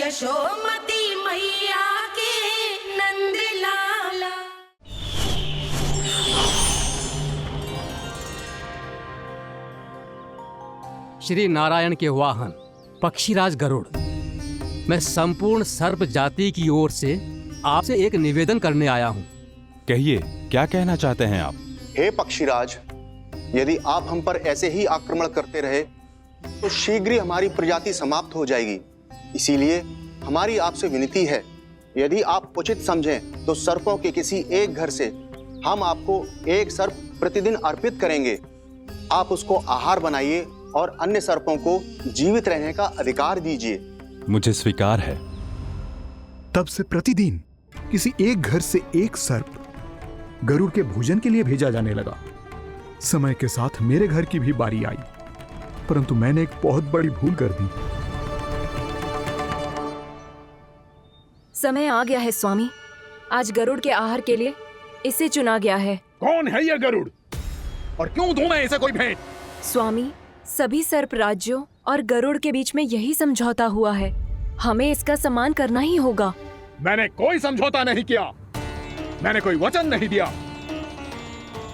यशोमती मैया के नंद लाला। श्री नारायण के वाहन पक्षीराज गरुड़, मैं संपूर्ण सर्प जाति की ओर से आपसे एक निवेदन करने आया हूँ। कहिए, क्या कहना चाहते हैं आप? हे पक्षीराज, यदि आप हम पर ऐसे ही आक्रमण करते रहे तो शीघ्र ही हमारी प्रजाति समाप्त हो जाएगी। इसीलिए हमारी आपसे विनती है, यदि आप उचित समझें तो सर्पों के किसी एक घर से हम आपको एक सर्प प्रतिदिन अर्पित करेंगे। आप उसको आहार बनाइए और अन्य सर्पों को जीवित रहने का अधिकार दीजिए। मुझे स्वीकार है। तब से प्रतिदिन किसी एक घर से एक सर्प गरुड़ के भोजन के लिए भेजा जाने लगा। समय के साथ मेरे घर की भी बारी आई, परंतु मैंने एक बहुत बड़ी भूल कर दी। समय आ गया है स्वामी, आज गरुड़ के आहार के लिए इसे चुना गया है। कौन है यह गरुड़ और क्यों दूं मैं इसे कोई भेंट? स्वामी, सभी सर्प राज्यों और गरुड़ के बीच में यही समझौता हुआ है, हमें इसका सम्मान करना ही होगा। मैंने कोई समझौता नहीं किया, मैंने कोई वचन नहीं दिया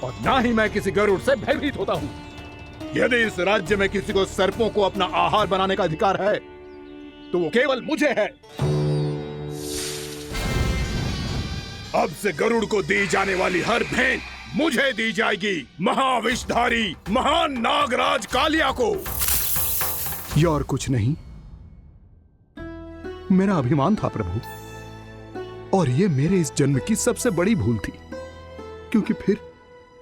और ना ही मैं किसी गरुड़ से भयभीत होता हूँ। यदि इस राज्य में किसी को सर्पों को अपना आहार बनाने का अधिकार है तो वो केवल मुझे है। अब से गरुड़ को दी जाने वाली हर भेंट मुझे दी जाएगी, महाविषधारी महान नागराज कालिया को। यह और कुछ नहीं, मेरा अभिमान था प्रभु, और यह मेरे इस जन्म की सबसे बड़ी भूल थी, क्योंकि फिर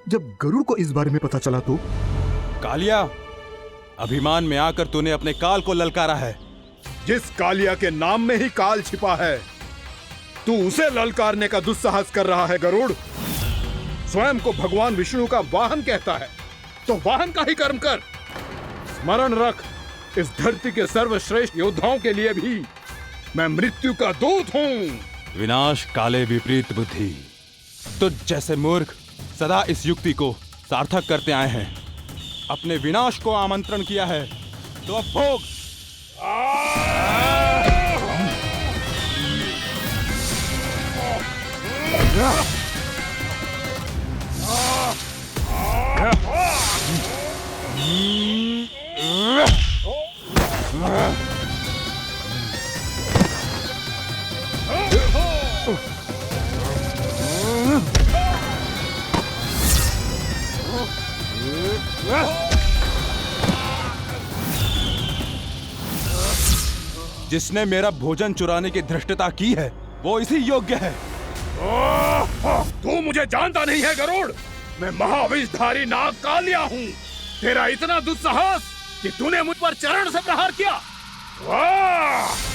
जब गरुड़ को इस बारे में पता चला तो। कालिया, अभिमान में आकर तूने अपने काल को ललकारा है। जिस कालिया के नाम में ही काल छिपा है, तू उसे ललकारने का दुस्साहस कर रहा है गरुड़। स्वयं को भगवान विष्णु का वाहन कहता है तो वाहन का ही कर्म कर। स्मरण रख, इस धरती के सर्वश्रेष्ठ योद्धाओं के लिए भी मैं मृत्यु का दूत हूँ। विनाश काले विपरीत बुद्धि। तुझ जैसे मूर्ख सदा इस युक्ति को सार्थक करते आए हैं। अपने विनाश को आमंत्रण किया है तो अब भोग। जिसने मेरा भोजन चुराने की धृष्टता की है वो इसी योग्य है। तू मुझे जानता नहीं है गरुड़, मैं महाविषधारी नाग कालिया हूँ। तेरा इतना दुस्साहस कि तूने मुझ पर चरण से प्रहार किया। वाह!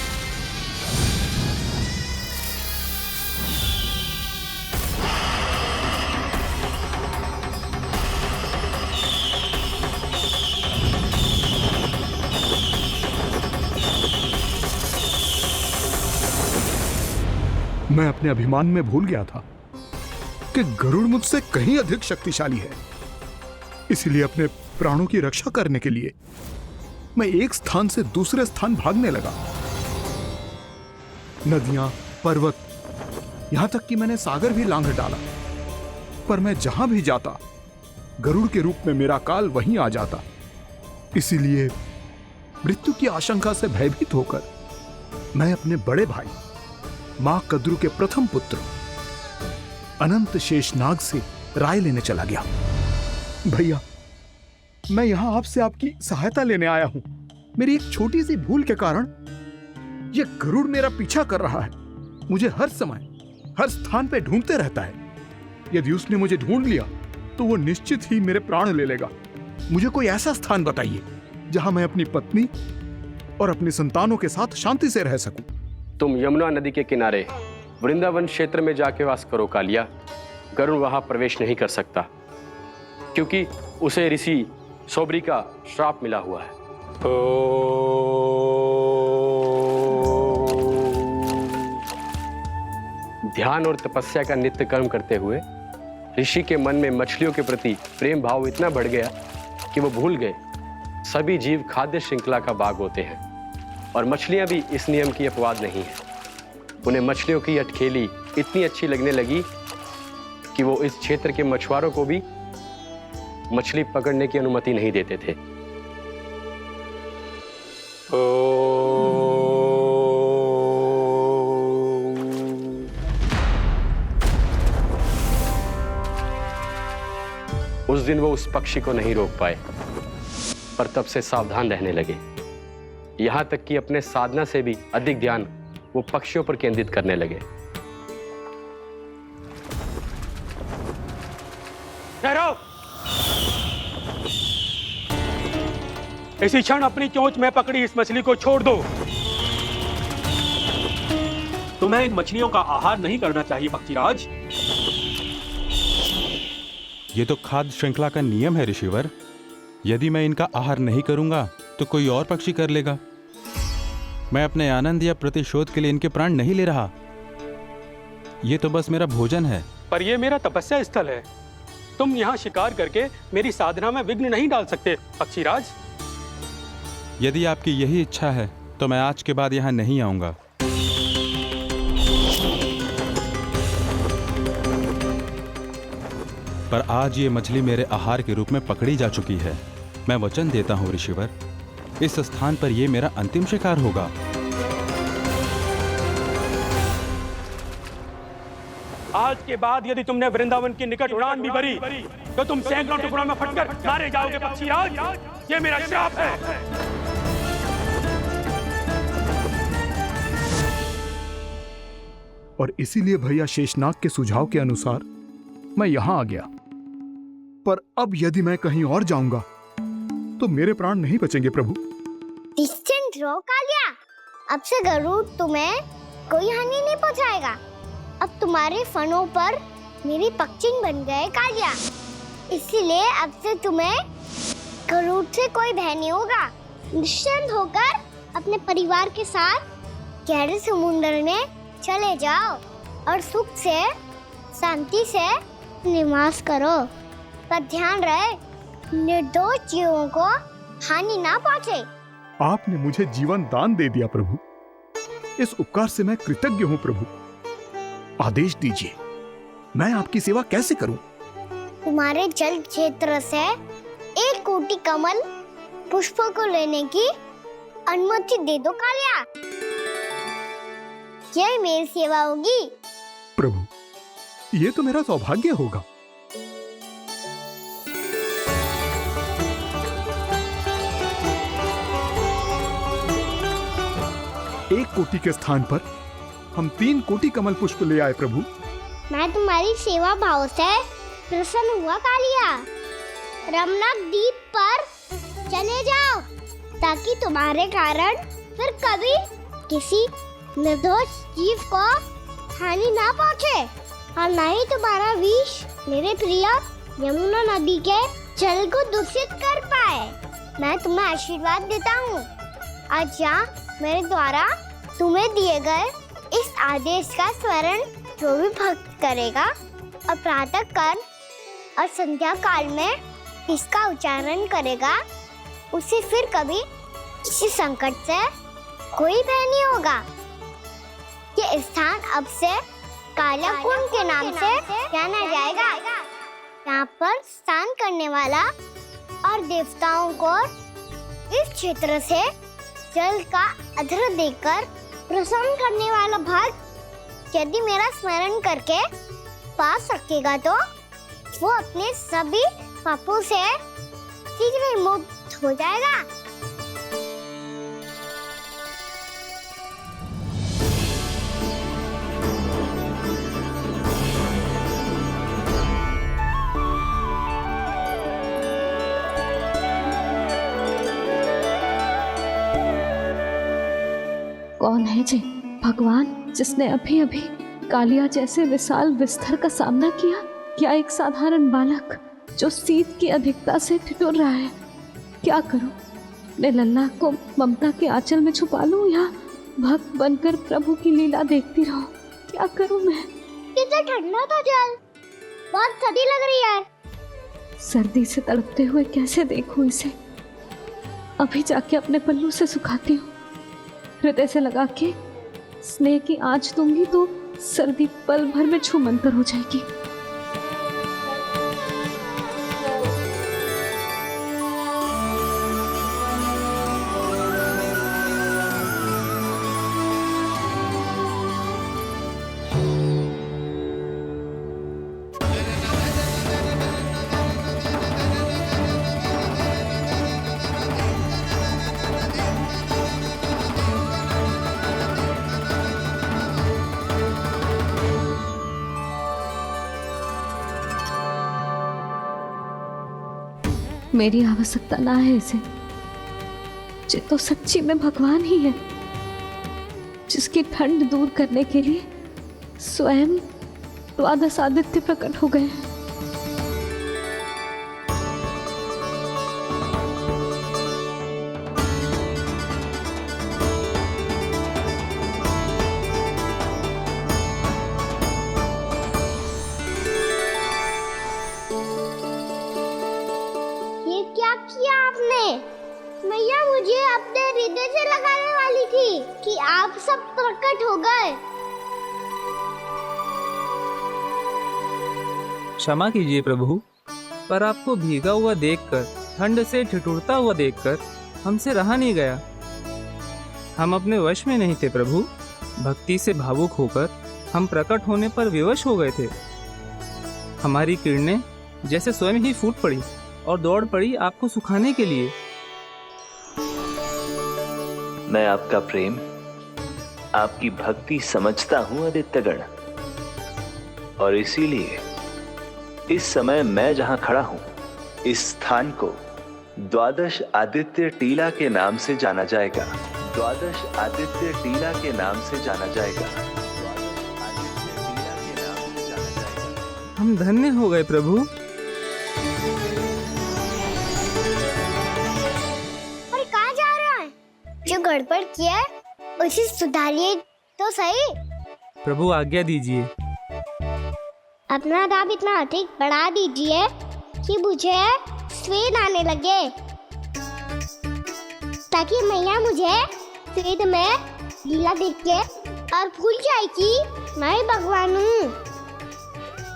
मैं अपने अभिमान में भूल गया था कि गरुड़ मुझसे कहीं अधिक शक्तिशाली है। इसलिए अपने प्राणों की रक्षा करने के लिए मैं एक स्थान से दूसरे स्थान भागने लगा। नदियां, पर्वत, यहां तक कि मैंने सागर भी लांघ डाला, पर मैं जहां भी जाता गरुड़ के रूप में मेरा काल वहीं आ जाता। इसीलिए मृत्यु की आशंका से भयभीत होकर मैं अपने बड़े भाई मां कद्रु के प्रथम पुत्र अनंत शेषनाग से राय लेने चला गया। भैया, मैं यहां आपसे आपकी सहायता लेने आया हूं। मेरी एक छोटी सी भूल के कारण यह गरुड़ मेरा पीछा कर रहा है। मुझे हर समय हर स्थान पे ढूंढते रहता है। यदि उसने मुझे ढूंढ लिया तो वो निश्चित ही मेरे प्राण ले लेगा। मुझे कोई ऐसा स्थान बताइए जहां मैं अपनी पत्नी और अपनी संतानों के साथ शांति से रह सकूं। तुम यमुना नदी के किनारे वृंदावन क्षेत्र में जाके वास करो कालिया। गरुड़ वहां प्रवेश नहीं कर सकता क्योंकि उसे ऋषि सोबरी का श्राप मिला हुआ है। ध्यान और तपस्या का नित्य कर्म करते हुए ऋषि के मन में मछलियों के प्रति प्रेम भाव इतना बढ़ गया कि वो भूल गए सभी जीव खाद्य श्रृंखला का भाग होते हैं और मछलियां भी इस नियम की अपवाद नहीं है। उन्हें मछलियों की अटखेली इतनी अच्छी लगने लगी कि वो इस क्षेत्र के मछुआरों को भी मछली पकड़ने की अनुमति नहीं देते थे। उस दिन वो उस पक्षी को नहीं रोक पाए, पर तब से सावधान रहने लगे। यहां तक कि अपने साधना से भी अधिक ध्यान वो पक्षियों पर केंद्रित करने लगे। ठहरो! इसी क्षण अपनी चोंच में पकड़ी इस मछली को छोड़ दो। तुम्हें इन मछलियों का आहार नहीं करना चाहिए पक्षीराज। ये तो खाद्य श्रृंखला का नियम है ऋषिवर। यदि मैं इनका आहार नहीं करूंगा तो कोई और पक्षी कर लेगा। मैं अपने आनंद या प्रतिशोध के लिए इनके प्राण नहीं ले रहा। ये तो बस मेरा भोजन है। पर यह मेरा तपस्या स्थल है। तुम यहाँ शिकार करके मेरी साधना में विघ्न नहीं डाल सकते पक्षीराज। यदि आपकी यही इच्छा है तो मैं आज के बाद यहाँ नहीं आऊंगा। पर आज ये मछली मेरे आहार के रूप में पकड़ी जा चुकी है। मैं वचन देता हूँ ऋषिवर, इस स्थान पर यह मेरा अंतिम शिकार होगा। आज के बाद यदि तुमने वृंदावन की निकट उड़ान भी भरी तो तुम सैकड़ों टुकड़ों में फटकर मारे जाओगे पक्षीराज। ये मेरा श्राप है। और इसीलिए भैया शेषनाग के सुझाव के अनुसार मैं यहां आ गया। पर अब यदि मैं कहीं और जाऊंगा तो मेरे प्राण नहीं बचेंगे प्रभु। निश्चिंत रहो कालिया, अब से गरुड़ तुम्हें कोई हानि नहीं पहुंचाएगा। अब तुम्हारे फनों पर मेरी पक्षिंग बन गए कालिया, इसीलिए अब से तुम्हें गरुड़ से कोई भय नहीं होगा। निश्चिंत होकर अपने परिवार के साथ गहरे समुद्र में चले जाओ और सुख से शांति से निवास करो। पर ध्यान रहे निर्दोष जीवों को हानि ना पहुंचे। आपने मुझे जीवन दान दे दिया प्रभु, इस उपकार से मैं कृतज्ञ हूँ प्रभु। आदेश दीजिए, मैं आपकी सेवा कैसे करूं? तुम्हारे जल क्षेत्र से 1 कोटि कमल पुष्पों को लेने की अनुमति दे दो कालिया। यह मेरी सेवा होगी। प्रभु, ये तो मेरा सौभाग्य होगा। एक कोटि के स्थान पर हम 3 कोटि कमल पुष्प ले आए प्रभु। मैं तुम्हारी सेवा भाव से प्रसन्न हुआ कालिया। रमनाक द्वीप पर चले जाओ ताकि तुम्हारे कारण फिर कभी किसी निर्दोष जीव को हानि ना पहुंचे और न ही तुम्हारा विष मेरे प्रिय यमुना नदी के जल को दूषित कर पाए। मैं तुम्हें आशीर्वाद देता हूँ। आज यहाँ मेरे द्वारा तुम्हें दिए गए इस आदेश का स्मरण जो भी भक्त करेगा और प्रातः काल और संध्या काल में इसका उच्चारण करेगा, उसे फिर कभी किसी संकट से कोई भय नहीं होगा। ये स्थान अब से कालिया कुंड के नाम से जाना जाएगा। यहाँ पर स्नान करने वाला और देवताओं को इस क्षेत्र से जल का अर्घ्य देकर प्रसन्न करने वाला भक्त यदि मेरा स्मरण करके पास रखेगा तो वो अपने सभी पापों से शीघ्र ही मुक्त हो जाएगा। कौन है जी भगवान जिसने अभी अभी कालिया जैसे विशाल विस्तर का सामना किया? क्या एक साधारण बालक जो शीत की अधिकता से ठिठुर रहा है? क्या करूं? मैं लल्ला को ममता के आंचल में छुपा लूं या भक्त बनकर प्रभु की लीला देखती रहूं? क्या करूं मैं? कितना ठंडा था जल, बहुत सर्दी लग रही है। सर्दी से तड़पते हुए कैसे देखूं इसे? अभी जाके अपने पल्लू से सुखाती हूँ। हृदय से लगा के स्नेह की आंच दूंगी तो सर्दी पल भर में छूमंतर हो जाएगी। मेरी आवश्यकता ना है इसे, ये तो सच्ची में भगवान ही है, जिसकी ठंड दूर करने के लिए स्वयं द्वादश आदित्य प्रकट हो गए। क्या किया आपने? मैया मुझे अपने हृदय से लगाने वाली थी कि आप सब प्रकट हो गए। क्षमा कीजिए प्रभु, पर आपको भीगा हुआ देखकर, ठंड से ठिठुरता हुआ देखकर हमसे रहा नहीं गया। हम अपने वश में नहीं थे प्रभु। भक्ति से भावुक होकर हम प्रकट होने पर विवश हो गए थे। हमारी किरणें जैसे स्वयं ही फूट पड़ी और दौड़ पड़ी आपको सुखाने के लिए। मैं आपका प्रेम, आपकी भक्ति समझता हूं आदित्यगण, और इसीलिए इस समय मैं जहां खड़ा हूं, इस स्थान को द्वादश आदित्य टीला के नाम से जाना जाएगा। द्वादश आदित्य टीला के नाम से जाना जाएगा। हम धन्य हो गए प्रभु। जो गड़बड़ किया है उसे सुधारिए तो सही। प्रभु आज्ञा दीजिए। अपना दाब इतना अधिक बढ़ा दीजिए कि मुझे स्वेद आने लगे, ताकि मैया मुझे स्वेद में गीला देख के और भूल जाए कि मैं ही भगवान हूँ,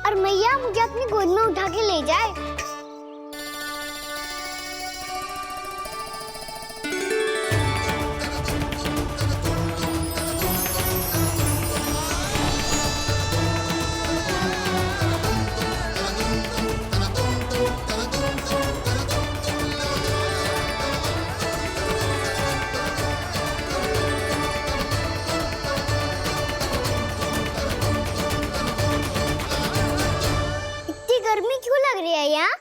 और मैया मुझे अपनी गोद में उठा के ले जाए। गर्मी क्यों लग रही है यहाँ?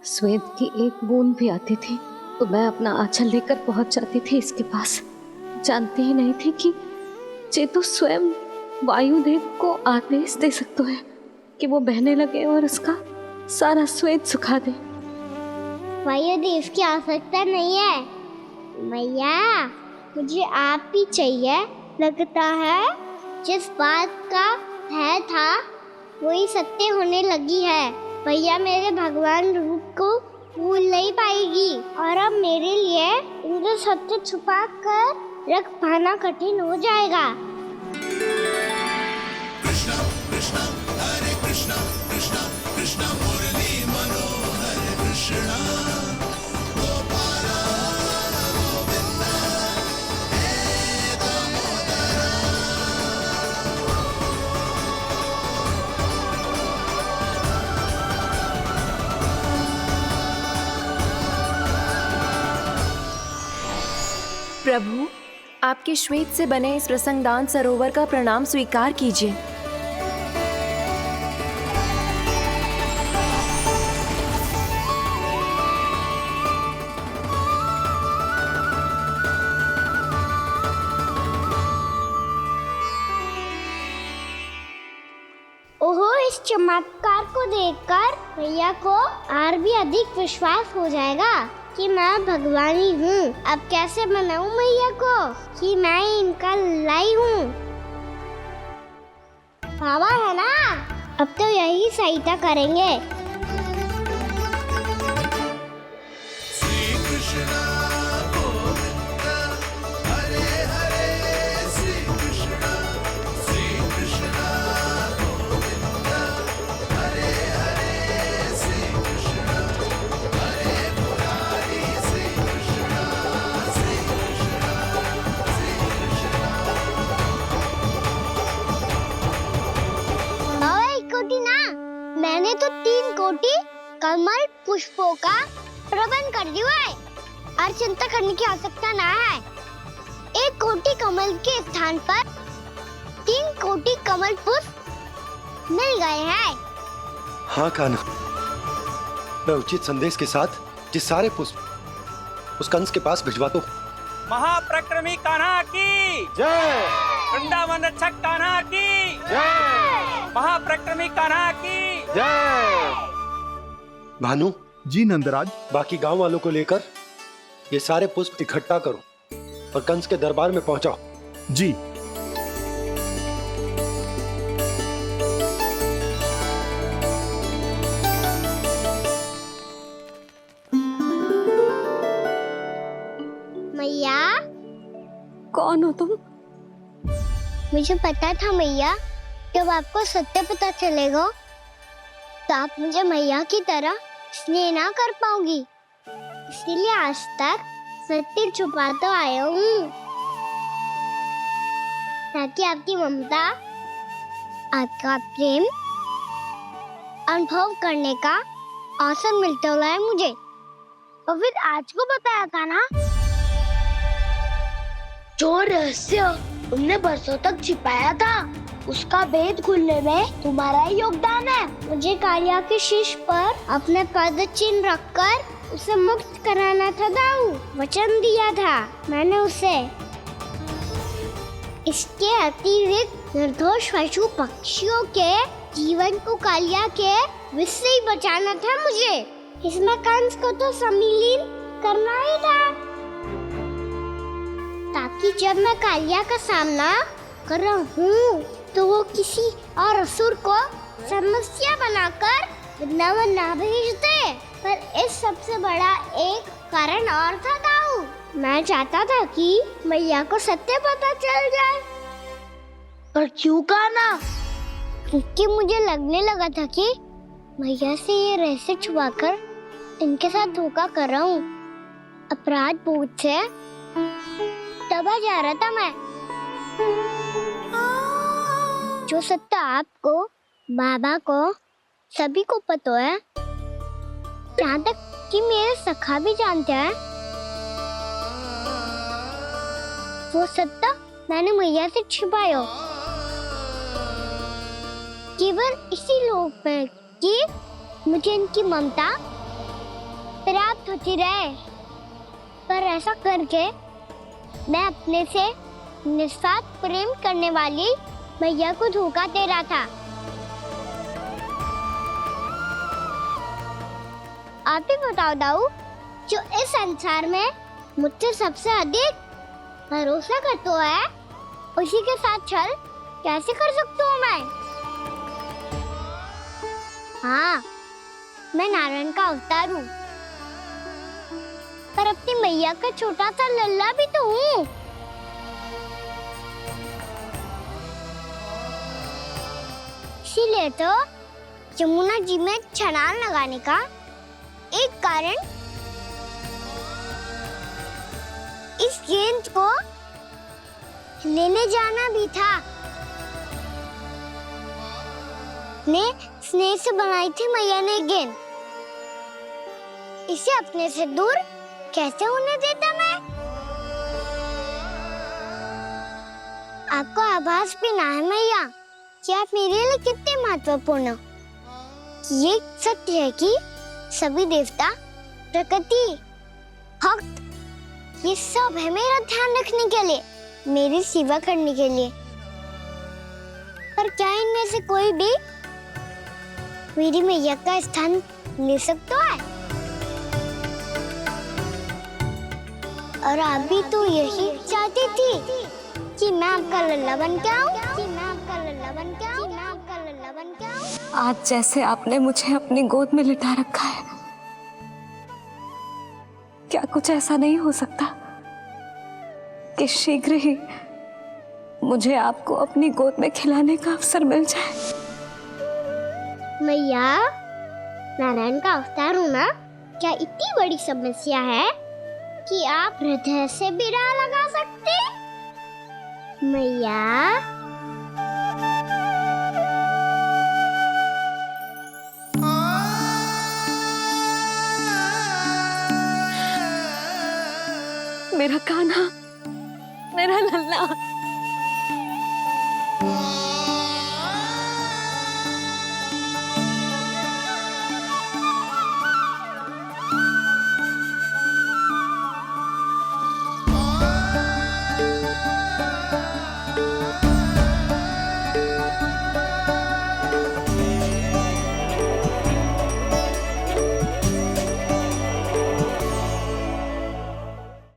स्वेद की एक बूंद भी आती थी तो मैं अपना आंचल लेकर पहुंच जाती थी इसके पास। जानती ही नहीं थी कि ये तो स्वयं वायुदेव को आदेश दे सकते हैं कि वो बहने लगे और उसका सारा स्वेद सुखा दे। वायुदेव की आवश्यकता नहीं है मैया, मुझे आप ही चाहिए। लगता है जिस बात का भय था वही सत्य होने लगी है। भैया मेरे भगवान रूप को भूल नहीं पाएगी, और अब मेरे लिए इनका सत्य छुपा कर रख पाना कठिन हो जाएगा। कृष्णा कृष्णा हरे कृष्णा कृष्णा कृष्णा मुरली मनोहर कृष्णा गोपाला गोविंदा हे दामोदरा। प्रभु, आपके श्वेत से बने इस प्रसंगदान सरोवर का प्रणाम स्वीकार कीजिए। ओहो, इस चमत्कार को देखकर भैया को और भी अधिक विश्वास हो जाएगा कि मैं भगवान ही हूँ। अब कैसे मनाऊं मैया को कि मैं इनका लाई हूँ। बाबा है ना, अब तो यही सहायता करेंगे। श्री कृष्णा गोविंदा हरे कोटि कमल पुष्पों का प्रबंध कर दिया है और चिंता करने की आवश्यकता ना है। 1 कोटि कमल के स्थान पर 3 कोटि कमल पुष्प मिल गए हैं। हाँ कान्हा, मैं उचित संदेश के साथ ये सारे पुष्प उस कंस के पास भिजवा दो। महाप्रक्रमी कान्हा की जय। वृंदावन रक्षक कान्हा की जय। महाप्रक्रमी कान्हा की जय। भानु जी नंदराज। बाकी गांव वालों को लेकर ये सारे पुष्प इकट्ठा करो और कंस के दरबार में पहुंचाओ। जी। मैया। कौन हो तुम? मुझे पता था मैया, जब आपको सत्य पता चलेगा तो आप मुझे मैया की तरह स्नेह ना कर पाओगी, इसीलिए आज तक सत्य छुपाता आया हूँ, ताकि आपकी ममता, आपका प्रेम अनुभव करने का अवसर मिलता है मुझे। और फिर आज को बताया था ना, जो रहस्य तुमने बरसों तक छिपाया था, उसका भेद खुलने में तुम्हारा ही योगदान है। मुझे कालिया के शीश पर अपने पद चिन्ह रखकर उसे मुक्त कराना था दाऊ, वचन दिया था मैंने उसे। इसके अतिरिक्त निर्दोष पशु पक्षियों के जीवन को कालिया के विष से ही बचाना था मुझे। इसमें कंस को तो सम्मिलित करना ही था, ताकि जब मैं कालिया का सामना कर रहा हूँ तो वो किसी और असुर को समस्या बनाकर वृंदावन ना भेज दे। पर इस सबसे बड़ा एक कारण और था दाऊ, मैं चाहता था कि मैया को सत्य पता चल जाए। पर क्यों कान्हा? क्योंकि मुझे लगने लगा था कि मैया से ये रहस्य छुपाकर इनके साथ धोखा कर रहा हूँ। अपराध बोध से दबा जा रहा था मैं। जो सत्य आपको, बाबा को, सभी को पता है, यहाँ तक कि मेरे सखा भी जानते हैं, वो सत्य मैंने मैया से छिपाया केवल इसी लोक में कि मुझे इनकी ममता प्राप्त होती रहे। पर ऐसा करके मैं अपने से निस्वार्थ प्रेम करने वाली मैया को धोखा दे रहा था। आप ही बताओ दाऊ, जो इस संसार में मुझसे सबसे अधिक भरोसा करता है, उसी के साथ छल कैसे कर सकता हूँ मैं? हाँ, मैं नारायण का अवतार हूँ, पर अपनी मैया का छोटा सा लल्ला भी तो हूँ। इसीलिए तो यमुना जी में छलांग लगाने का एक कारण इस गेंद को लेने जाना भी था। स्नेह से बनाई थी मैया ने गेंद, इसे अपने से दूर कैसे होने देता मैं? आपको आभास भी ना है मैया कि आप मेरे लिए कितने महत्वपूर्ण हो। ये सत्य है कि सभी देवता, प्रकृति, भक्त, ये सब है मेरा ध्यान रखने के लिए, मेरी सेवा करने के लिए। पर क्या इनमें से कोई भी मेरी मैया का स्थान ले सकता है? और आप भी तो यही चाहती थी कि मैं आपका लल्ला बन के आऊं, कि मैं आपका लल्ला बन के आऊं, मैं आपका लल्ला बन के आऊं। आज जैसे आपने मुझे अपनी गोद में लिटा रखा है, क्या कुछ ऐसा नहीं हो सकता कि शीघ्र ही मुझे आपको अपनी गोद में खिलाने का अवसर मिल जाए? मैया, नारायण का अवतार होना क्या इतनी बड़ी समस्या है कि आप हृदय से भी राह लगा सकते? मैया, कान्हा, मेरा लल्ला।